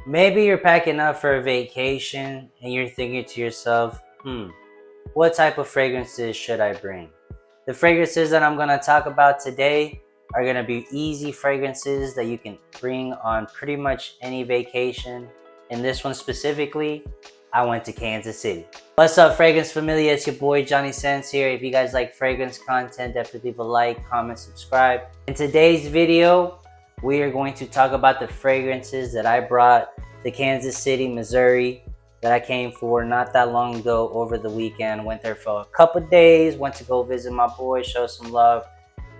Maybe you're packing up for a vacation and you're thinking to yourself, what type of fragrances should I bring? The fragrances that I'm going to talk about today are going to be easy fragrances that you can bring on pretty much any vacation. In this one specifically, I went to Kansas City. What's up, Fragrance Familia? It's your boy Johnny Sense here. If you guys like fragrance content, definitely leave a like, comment, subscribe. In today's video, we are going to talk about the fragrances that I brought to Kansas City, Missouri, that I came for not that long ago over the weekend. Went there for a couple days, went to go visit my boy, show some love,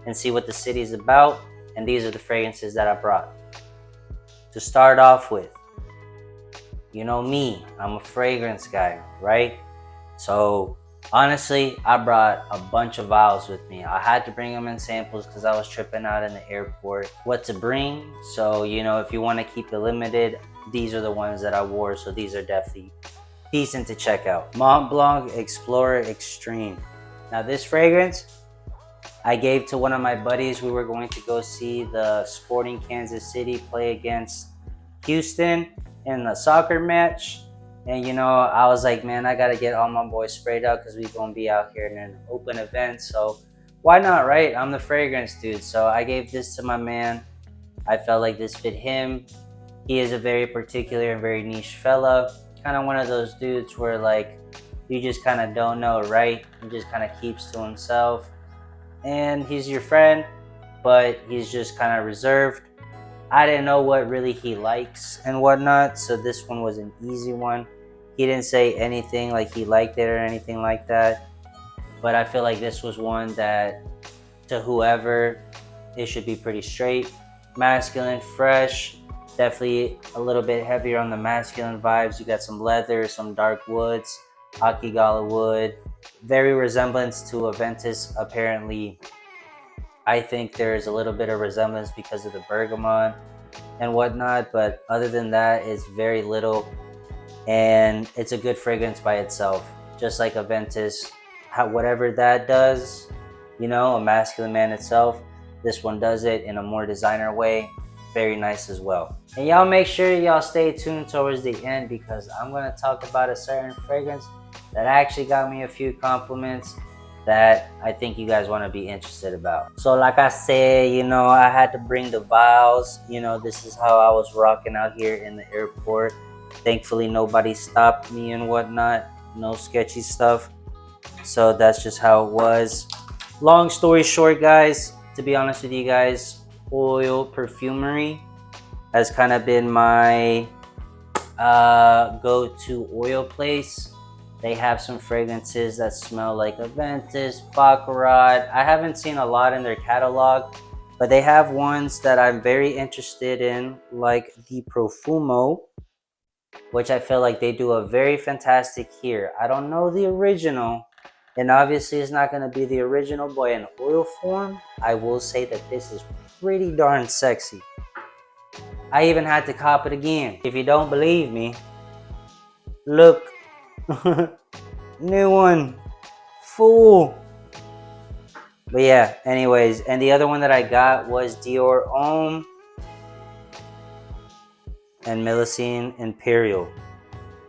and see what the city is about. And these are the fragrances that I brought. To start off with, you know me, I'm a fragrance guy, right? So honestly, I brought a bunch of vials with me. I had to bring them in samples because I was tripping out in the airport what to bring. So, if you want to keep it limited, these are the ones that I wore. So these are definitely decent to check out. Mont Blanc Explorer Extreme. Now this fragrance, I gave to one of my buddies. We were going to go see the Sporting Kansas City play against Houston in the soccer match. And I was like, man, I gotta get all my boys sprayed out because we're gonna be out here in an open event. So why not, right? I'm the fragrance dude. So I gave this to my man. I felt like this fit him. He is a very particular and very niche fella. Kind of one of those dudes where like you just kind of don't know, right? He just kind of keeps to himself. And he's your friend, but he's just kind of reserved. I didn't know what really he likes and whatnot, so this one was an easy one. He didn't say anything like he liked it or anything like that, but I feel like this was one that to whoever, it should be pretty straight. Masculine, fresh, definitely a little bit heavier on the masculine vibes. You got some leather, some dark woods, Akigala wood, very resemblance to Aventus apparently. I think there's a little bit of resemblance because of the bergamot and whatnot, but other than that, it's very little, and it's a good fragrance by itself. Just like Aventus, whatever that does, a masculine man itself, this one does it in a more designer way. Very nice as well. And y'all make sure y'all stay tuned towards the end because I'm going to talk about a certain fragrance that actually got me a few compliments that I think you guys want to be interested about. So like I said, I had to bring the vials. This is how I was rocking out here in the airport. Thankfully, nobody stopped me and whatnot. No sketchy stuff. So that's just how it was. Long story short, guys, to be honest with you guys, Perfumery has kind of been my go-to oil place. They have some fragrances that smell like Aventus, Baccarat. I haven't seen a lot in their catalog, but they have ones that I'm very interested in, like the Profumo, which I feel like they do a very fantastic here. I don't know the original, and obviously it's not going to be the original, but in oil form, I will say that this is pretty darn sexy. I even had to cop it again. If you don't believe me, look. New one. Fool. But yeah, anyways, and the other one that I got was Dior Homme and Millicine Imperial.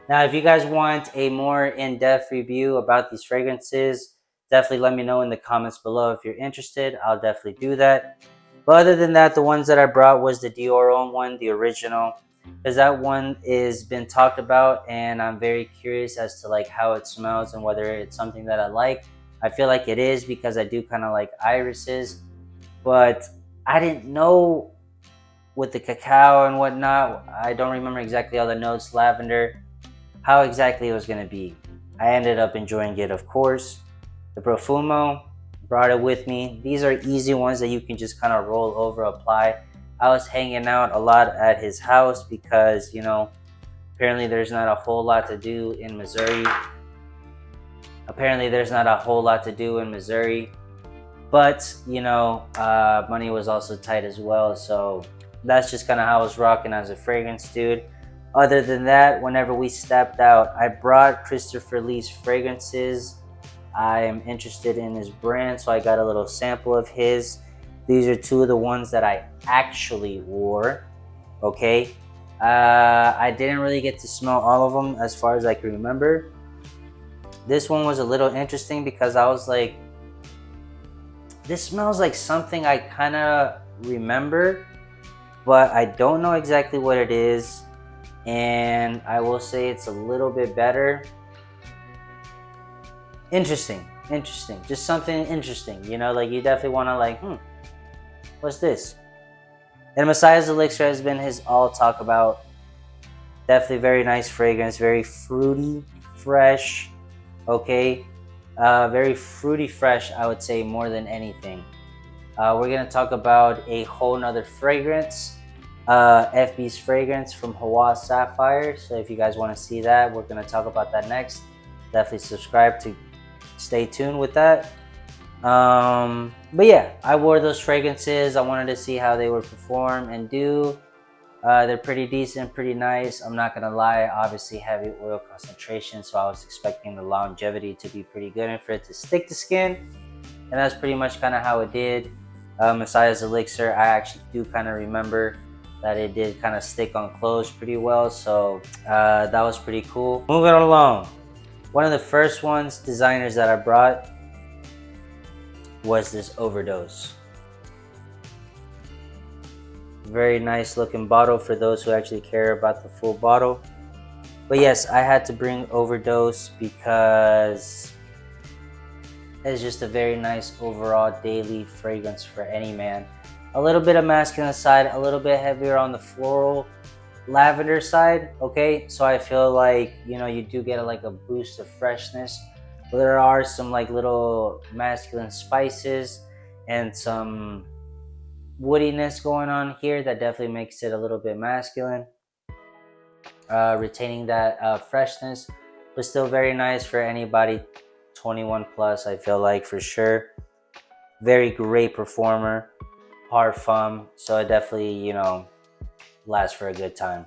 Now, if you guys want a more in-depth review about these fragrances, definitely let me know in the comments below. If you're interested, I'll definitely do that. But other than that, the ones that I brought was the Dior Homme one, the original, because that one is been talked about, and I'm very curious as to like how it smells and whether it's something that I like. I feel like it is because I do kind of like irises, but I didn't know with the cacao and whatnot. I don't remember exactly all the notes, lavender, how exactly it was going to be. I ended up enjoying it, of course. The Profumo, brought it with me. These are easy ones that you can just kind of roll over, apply. I was hanging out a lot at his house because, apparently there's not a whole lot to do in Missouri. But, money was also tight as well. So that's just kind of how I was rocking as a fragrance dude. Other than that, whenever we stepped out, I brought Christopher Lee's fragrances. I am interested in his brand, so I got a little sample of his. These are two of the ones that I actually wore, okay? I didn't really get to smell all of them as far as I can remember. This one was a little interesting because I was like, this smells like something I kind of remember, but I don't know exactly what it is. And I will say it's a little bit better. Interesting, interesting. Just something interesting, you know, like you definitely want to like, what's this? And Messiah's Elixir has been his all talk about. Definitely very nice fragrance, very fruity, fresh, okay? Very fruity fresh, I would say, more than anything. We're gonna talk about a whole nother fragrance, FB's fragrance from Hawa Sapphire. So if you guys wanna see that, we're gonna talk about that next. Definitely subscribe to stay tuned with that. But yeah, I wore those fragrances. I wanted to see how they would perform and do. They're pretty decent, pretty nice. I'm not gonna lie, obviously heavy oil concentration, so I was expecting the longevity to be pretty good and for it to stick to skin, and that's pretty much kind of how it did. Messiah's Elixir, I actually do kind of remember that it did kind of stick on clothes pretty well, so that was pretty cool. Moving along, one of the first designers that I brought was this Overdose. Very nice looking bottle for those who actually care about the full bottle. But yes, I had to bring Overdose because it's just a very nice overall daily fragrance for any man. A little bit of masculine side, a little bit heavier on the floral lavender side, okay? So I feel like, you know, you do get like a boost of freshness. But there are some like little masculine spices and some woodiness going on here that definitely makes it a little bit masculine, retaining that freshness, but still very nice for anybody 21 plus. I feel like for sure, very great performer, parfum, so it definitely, you know, lasts for a good time.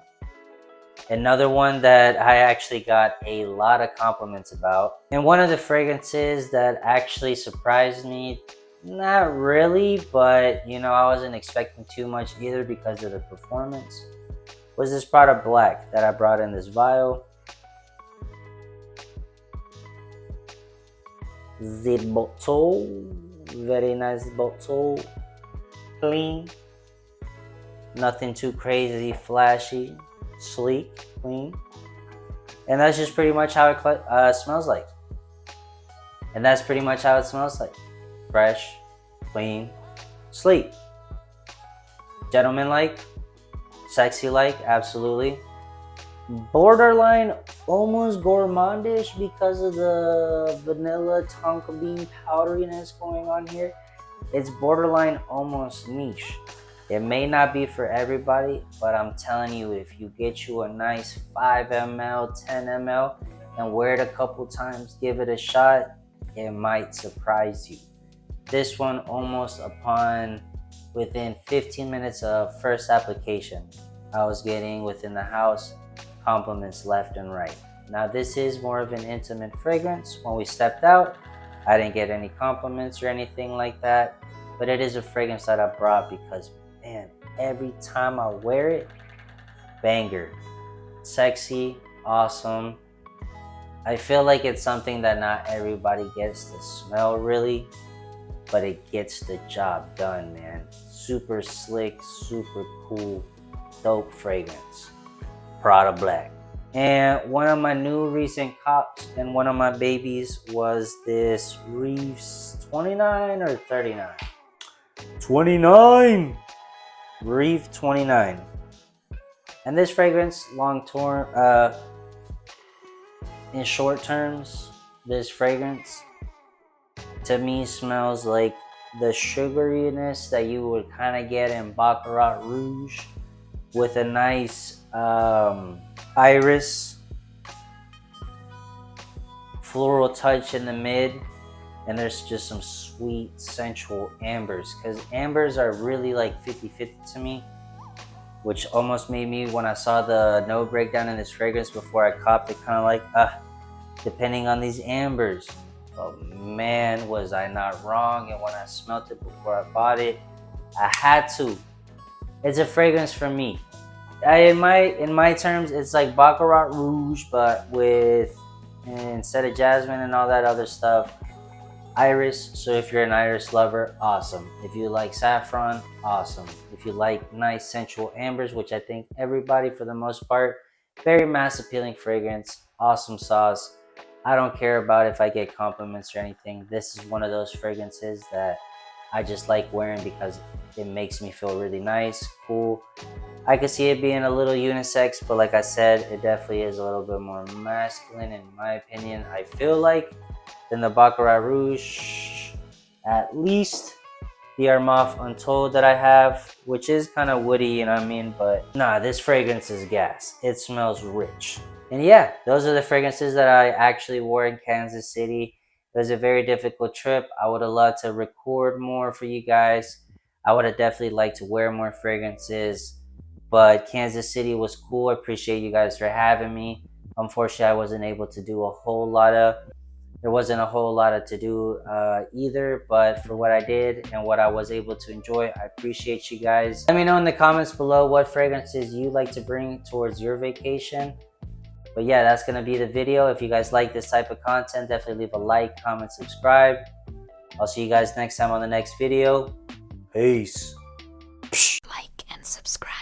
Another one that I actually got a lot of compliments about, and one of the fragrances that actually surprised me, not really, but you know, I wasn't expecting too much either because of the performance, was this Prada Black that I brought in this vial. The bottle, very nice bottle, clean, nothing too crazy, flashy, sleek, clean, and that's just pretty much how it smells like. And that's pretty much how it smells like. Fresh, clean, sleek. Gentleman-like, sexy-like, absolutely. Borderline almost gourmandish because of the vanilla tonka bean powderiness going on here. It's borderline almost niche. It may not be for everybody, but I'm telling you, if you get you a nice 5 ml, 10 ml, and wear it a couple times, give it a shot, it might surprise you. This one almost within 15 minutes of first application, I was getting within the house compliments left and right. Now this is more of an intimate fragrance. When we stepped out, I didn't get any compliments or anything like that, but it is a fragrance that I brought because, man, every time I wear it, banger. Sexy, awesome. I feel like it's something that not everybody gets to smell really, but it gets the job done, man. Super slick, super cool, dope fragrance. Prada Black. And one of my new recent cops and one of my babies was this Reef's 29 or 39? 29! Reef 29. And this fragrance, in short terms, this fragrance to me smells like the sugariness that you would kind of get in Baccarat Rouge with a nice iris floral touch in the mid, and there's just some sweet sensual ambers, because ambers are really like 50-50 to me, which almost made me, when I saw the note breakdown in this fragrance before I copped it, kind of like, depending on these ambers. But man, was I not wrong. And when I smelled it before I bought it, I had to. It's a fragrance for me. in my terms, it's like Baccarat Rouge, but with, instead of jasmine and all that other stuff, iris. So if you're an iris lover, awesome. If you like saffron, awesome. If you like nice sensual ambers, which I think everybody for the most part, very mass appealing fragrance, awesome sauce. I don't care about if I get compliments or anything. This is one of those fragrances that I just like wearing because it makes me feel really nice, cool. I could see it being a little unisex, but like I said, it definitely is a little bit more masculine in my opinion, I feel like, than the Baccarat Rouge. At least the Armani Untold that I have, which is kind of woody, you know what I mean? But nah, this fragrance is gas. It smells rich. And yeah, those are the fragrances that I actually wore in Kansas City. It was a very difficult trip. I would have loved to record more for you guys. I would have definitely liked to wear more fragrances. But Kansas City was cool. I appreciate you guys for having me. Unfortunately, I wasn't able to do a whole lot of there wasn't a whole lot of to do either, but for what I did and what I was able to enjoy, I appreciate you guys. Let me know in the comments below what fragrances you like to bring towards your vacation. But yeah, that's gonna be the video. If you guys like this type of content, definitely leave a like, comment, subscribe. I'll see you guys next time on the next video. Peace. Like and subscribe.